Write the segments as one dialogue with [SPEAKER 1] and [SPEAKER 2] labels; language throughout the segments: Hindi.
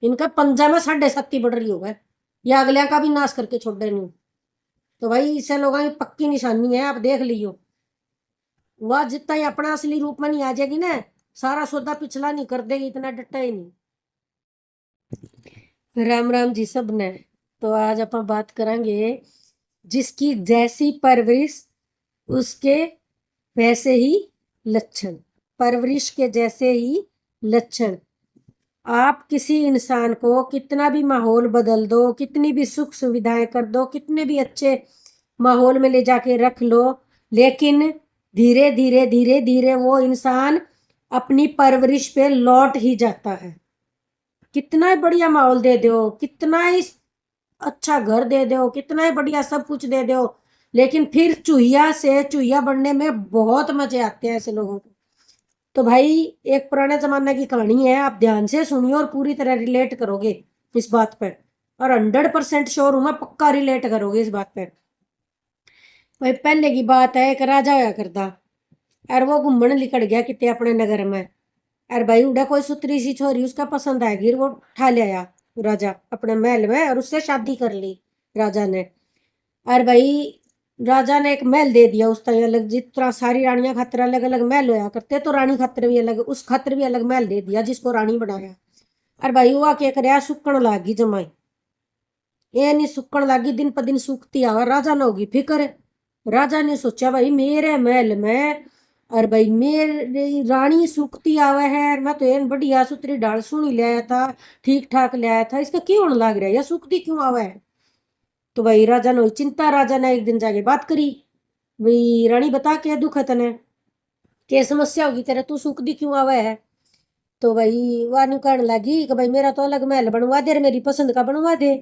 [SPEAKER 1] इनका पंजा में 7.5 बढ़ रही होगा, या अगले का भी नाश करके छोड़ देनी। तो भाई इसे लोगों की पक्की निशानी है, आप देख लियो। वह जितना ही अपना असली रूप में नहीं आ जाएगी ना, सारा सौदा पिछला नहीं कर देगी, इतना डटा ही नहीं। राम राम जी सब ने। तो आज अपन बात करेंगे, जिसकी जैसी परवरिश उसके वैसे ही लक्षण। परवरिश के जैसे ही लक्षण। आप किसी इंसान को कितना भी माहौल बदल दो, कितनी भी सुख सुविधाएं कर दो, कितने भी अच्छे माहौल में ले जाके रख लो, लेकिन धीरे धीरे धीरे धीरे वो इंसान अपनी परवरिश पे लौट ही जाता है। कितना ही बढ़िया माहौल दे दो, कितना ही अच्छा घर दे दो, कितना ही बढ़िया सब कुछ दे दो, लेकिन फिर चूहिया से चूहिया बनने में बहुत मजे आते हैं ऐसे लोगों को। तो भाई एक पुराने जमाने की कहानी है, आप ध्यान से सुनिए और पूरी तरह रिलेट करोगे इस बात पर, और 100% श्योर हूं मैं, पक्का रिलेट करोगे इस बात पर। भाई पहले की बात है, एक राजा होया करता, और वो घूमने निकल गया कितने अपने नगर में। और भाई उड़ा कोई सुतरी सी छोरी उसका पसंद आएगी, वो उठा ले आया राजा अपने महल में, और उससे शादी कर ली राजा ने। और भाई राजा ने एक महल दे दिया उस तरह अलग, जिस तरह सारी रानियां खातर अलग अलग महल होया करते, तो रानी खातर भी अलग, उस खातर भी अलग महल दे दिया जिसको रानी बनाया। और भाई हुआ क्या करे, सुकण लागी जमाई, ये नहीं सुकण लागी, दिन पर दिन सूखती आवा, राजा ने होगी फिक्र। राजा ने सोचा भाई मेरे महल में, और भाई मेरी रानी सूखती आवा है, मैं तो एक बढ़िया सुतरी ढाल सुनी लाया था, ठीक ठाक लाया था, इसका क्यों होने लग रहा है, या सूखती क्यों आवा है। तो भाई राजा ने चिंता, राजा ने एक दिन जाके बात करी, भाई रानी बता क्या दुख है तने, क्या समस्या होगी तेरे, तू सूखती क्यों आवा है। तो भाई वानी कहने लगी कि भाई मेरा तो अलग महल बनवा दे, मेरी पसंद का बनवा दे।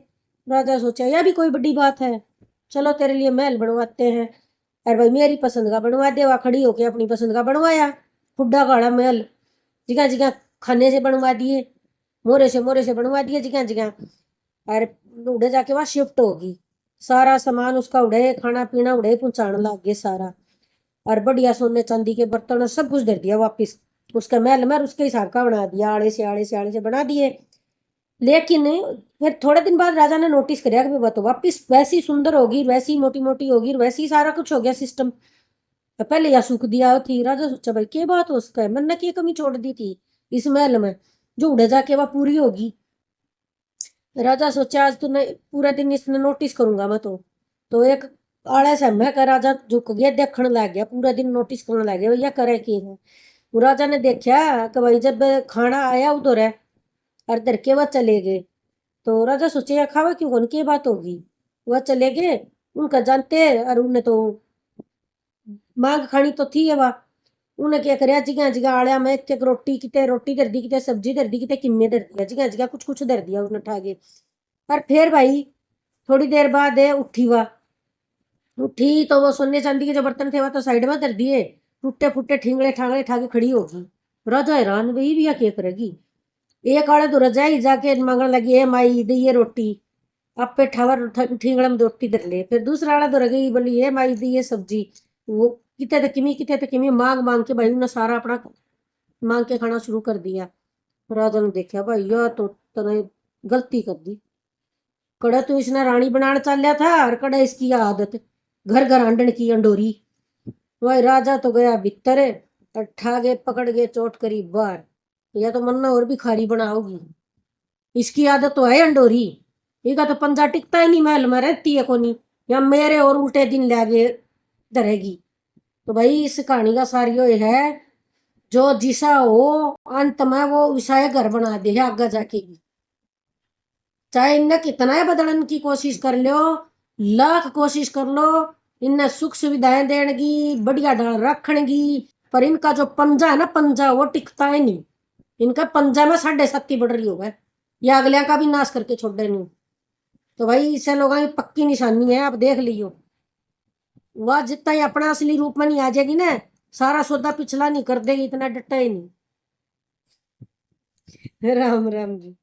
[SPEAKER 1] राजा सोचा यह भी कोई बड़ी बात है, चलो तेरे लिए महल बनवाते हैं। और भाई मेरी पसंद का बनवा दे, वह खड़ी होके अपनी पसंद का बनवाया, खुड्डा गाड़ा महल, जिगा जिगा खाने से बनवा दिए, मोरे से बनवा दिए जिगा जिगा। और उड़े जाके वहां शिफ्ट होगी, सारा सामान उसका उड़े, खाना पीना उड़े पहुंचाने लग गए सारा, और बढ़िया सोने चांदी के बर्तन और सब कुछ दे दिया वापिस उसके महल में, और उसके हिसाब का बना दिया, आड़े से बना दिए। लेकिन फिर थोड़े दिन बाद राजा ने नोटिस किया कि वो तो वापिस वैसी सुंदर होगी, वैसी मोटी मोटी होगी, वैसी सारा कुछ हो गया सिस्टम, तो पहले या सूख दिया थी। राजा सोचा भाई क्या बात हो उसका है, मैंने की कमी छोड़ दी थी इस महल में जो उड़े जाके वह पूरी होगी। राजा सोचा आज तूने पूरा दिन इसने नोटिस करूंगा मैं तो एक आड़े से मैं का राजा झुक गया, देखने लग गया, पूरा दिन नोटिस करने लग गया भैया करे की है। वो राजा ने देखा कि भाई जब खाना आया उधर है, और धर के वह चले गए। तो राजा सोचे खावा क्यों कौन की बात होगी, वह चले गए, उनका जानते, और उन्हें तो मांग खानी तो थी है वह। उन्हें क्या कराया, जिगा जिगा आलिया में एक एक रोटी दर दी, कितने सब्जी दर दी, कितने किन्ने दर दिया, जिगा जिगा कुछ कुछ दर दिया उसने उठा के। पर फिर भाई थोड़ी देर बाद उठी वह, उठी तो वो सोने चांदी के जो बर्तन थे वह तो साइड में कर दिए, टूटे फूटे ठिंगड़े ठांगड़े ठाके खड़ी होगी। राजा हैरान, भाई भैया क्या करेगी। एक आड़े तो रजाई जाके मांगने लगी, है माई दी रोटी, आप पे ठावर ठिंगड़ा में रोटी दर ले। फिर दूसरा आड़ा तो रगई बोली, है माई दी सब्जी। वो कितने तक किमी मांग मांग के भाई उन्होंने सारा अपना मांग के खाना शुरू कर दिया। राजा ने देखा भाई यह तो तने गलती कर दी, कड़ा तो इसने रानी बनाना चल लिया था, और कड़ा इसकी आदत घर घर आंडन की अंडोरी। वही राजा तो गया भीतर, और ठागे पकड़ के चोट करी बाहर, या तो मन्ना और भी खारी बनाओगी, इसकी आदत तो है अंडोरी, इसका तो पंजा टिकता ही नहीं, महल में रहती है कोनी, या मेरे और उल्टे दिन लागे धरेगी। तो भाई इस कहानी का सार ये है, जो जिसा हो अंत में वो उसा घर बना दे है आगे जाके भी, चाहे इनने कितना ही बदलने की कोशिश कर लो, लाख कोशिश कर लो, इनने सुख सुविधाएं देने की, बढ़िया ढाल रखने की, पर इनका जो पंजा है ना, पंजा वो टिकता ही नहीं। इनका पंजा में 7.5 बढ़ रही होगा, या अगले का भी नाश करके छोड़ देनी। तो भाई इसे लोगों की पक्की निशानी है, आप देख लियो। वह जितना ही अपना असली रूप में नहीं आ जाएगी ना, सारा सौदा पिछला नहीं कर देगी, इतना डटा ही नहीं। राम राम जी।